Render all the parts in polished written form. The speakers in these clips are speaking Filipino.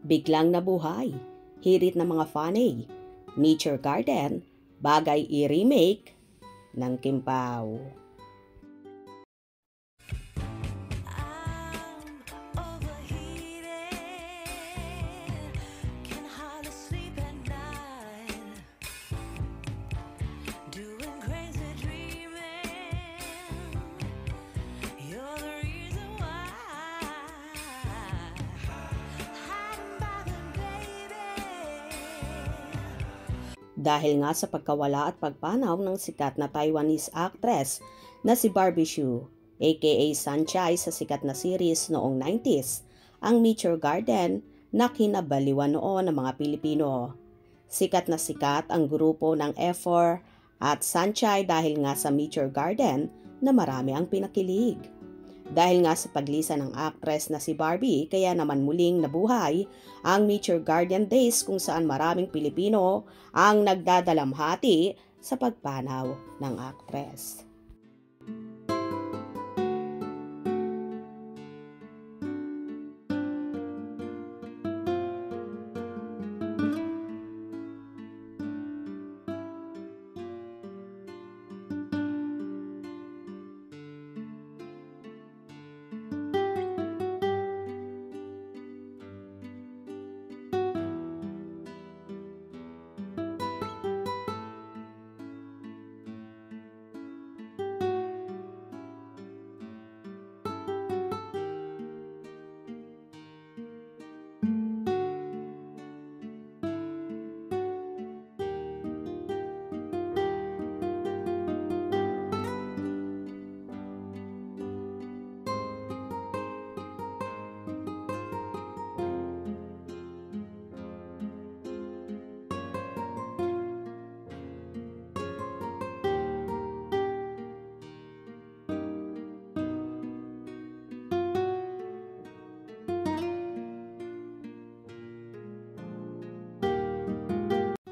biglang nabuhay, hirit ng mga fanay, Nature Garden, bagay i-remake ng Kimpaw. Dahil nga sa pagkawala at pagpanaw ng sikat na Taiwanese actress na si Barbie Hsu, aka Sunshine sa sikat na series noong 90s, ang Nature Garden na kinabaliwan noon ng mga Pilipino. Sikat na sikat ang grupo ng F4 at Sunshine dahil nga sa Nature Garden na marami ang pinakilig. Dahil nga sa paglisa ng actress na si Barbie, kaya naman muling nabuhay ang Nature Garden Days kung saan maraming Pilipino ang nagdadalamhati sa pagpanaw ng actress.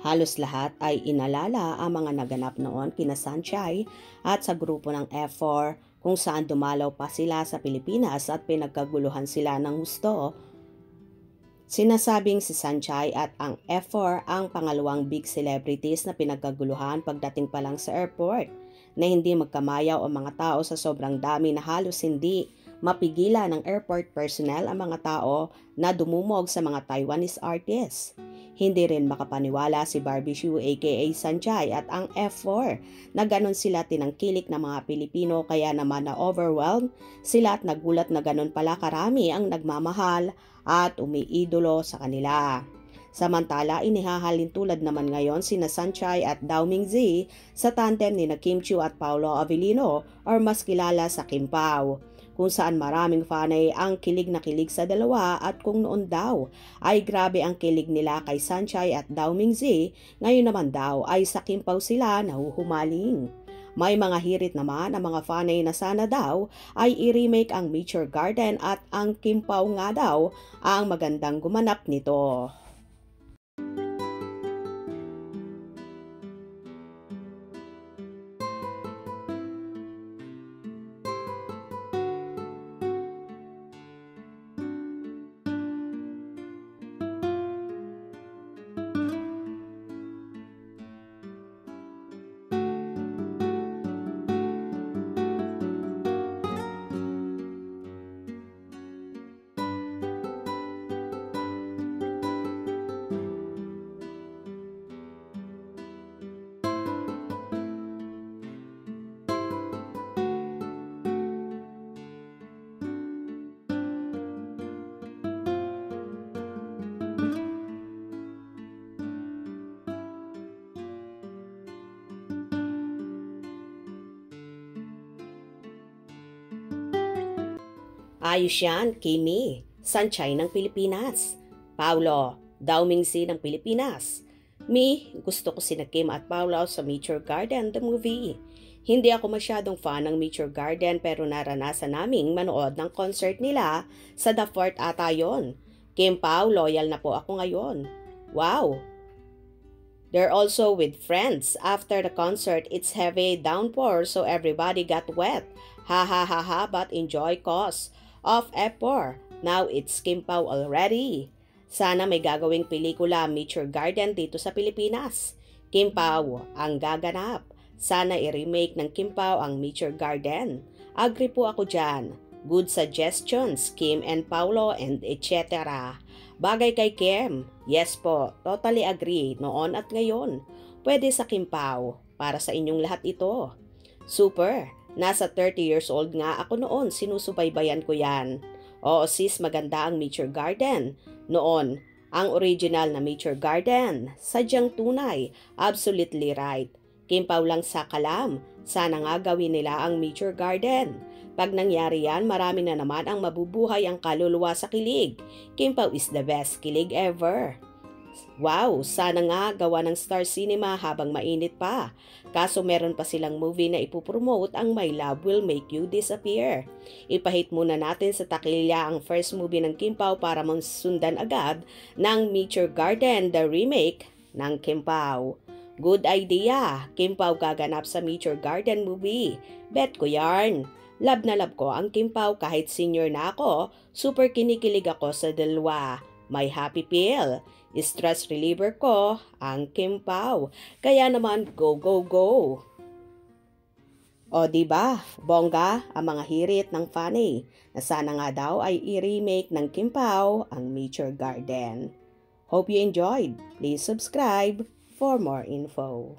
Halos lahat ay inalala ang mga naganap noon kina Sunshine at sa grupo ng F4 kung saan dumalaw pa sila sa Pilipinas at pinagkaguluhan sila ng husto. Sinasabing si Sunshine at ang F4 ang pangalawang big celebrities na pinagkaguluhan pagdating pa lang sa airport, na hindi magkamayaw ang mga tao sa sobrang dami na halos hindi mapigilan ng airport personnel ang mga tao na dumumog sa mga Taiwanese artists. Hindi rin makapaniwala si Barbie Hsu aka Sunshine at ang F4 na ganun sila tinangkilik ng mga Pilipino, kaya naman na overwhelmed sila at nagulat na ganun pala karami ang nagmamahal at umiidolo sa kanila. Samantala, inihahalin tulad naman ngayon sina Sunshine at Dao Mingzi sa tandem ni Kim Chiu at Paolo Avellino or mas kilala sa Kimpaw, kung saan maraming fanay ang kilig na kilig sa dalawa at kung noon daw ay grabe ang kilig nila kay Sunshine at Dao Mingzi, ngayon naman daw ay sa Kimpaw sila nahuhumaling. May mga hirit naman ang mga fanay na sana daw ay i-remake ang Nature Garden at ang Kimpaw nga daw ang magandang gumanap nito. Ayos yan, Kimi, Sunshine ng Pilipinas. Paulo, Dao Mingzi ng Pilipinas. Mi, gusto ko sina Kim at Paulo sa Nature Garden the movie. Hindi ako masyadong fan ng Nature Garden pero naranasan naming manood ng concert nila sa The Fort ata yon. Kim Pao, loyal na po ako ngayon. Wow! They're also with friends. After the concert, it's heavy downpour so everybody got wet. Ha ha ha ha, but enjoy cause of F4. Now it's Kimpaw already. Sana may gagawing pelikula Meet Your Garden dito sa Pilipinas. Kim Pao ang gaganap. Sana i-remake ng Kim Pao ang Meet Your Garden. Agree po ako dyan. Good suggestions, Kim and Paulo and etc. Bagay kay Kim. Yes po, totally agree noon at ngayon. Pwede sa Kim Pao. Para sa inyong lahat ito. Super. Nasa 30 years old nga ako noon. Sinusubaybayan ko yan. Oo sis, maganda ang Meet Your Garden. Noon, ang original na Meet Your Garden. Sadyang tunay. Absolutely right. Kim Pao lang sa kalam. Sana nga gawin nila ang Meet Your Garden. Pag nangyari yan, marami na naman ang mabubuhay ang kaluluwa sa kilig. Kim Pao is the best kilig ever. Wow, sana nga gawa ng Star Cinema habang mainit pa. Kaso meron pa silang movie na ipopromote ang My Love Will Make You Disappear. Ipahit muna natin sa takilya ang first movie ng Kim Pao para sundan agad ng Meet Your Garden, the remake ng Kim Pao. Good idea, Kim Pao gaganap sa Meet Your Garden movie. Bet ko yarn. Love na love ko ang Kim Pao kahit senior na ako, super kinikilig ako sa dalawa. My happy pill. Stress reliever ko, ang Kim Pao. Kaya naman, go, go, go. O diba, bongga ang mga hirit ng Fanny na sana nga daw ay i-remake ng Kim Pao ang Meet Your Garden. Hope you enjoyed. Please subscribe for more info.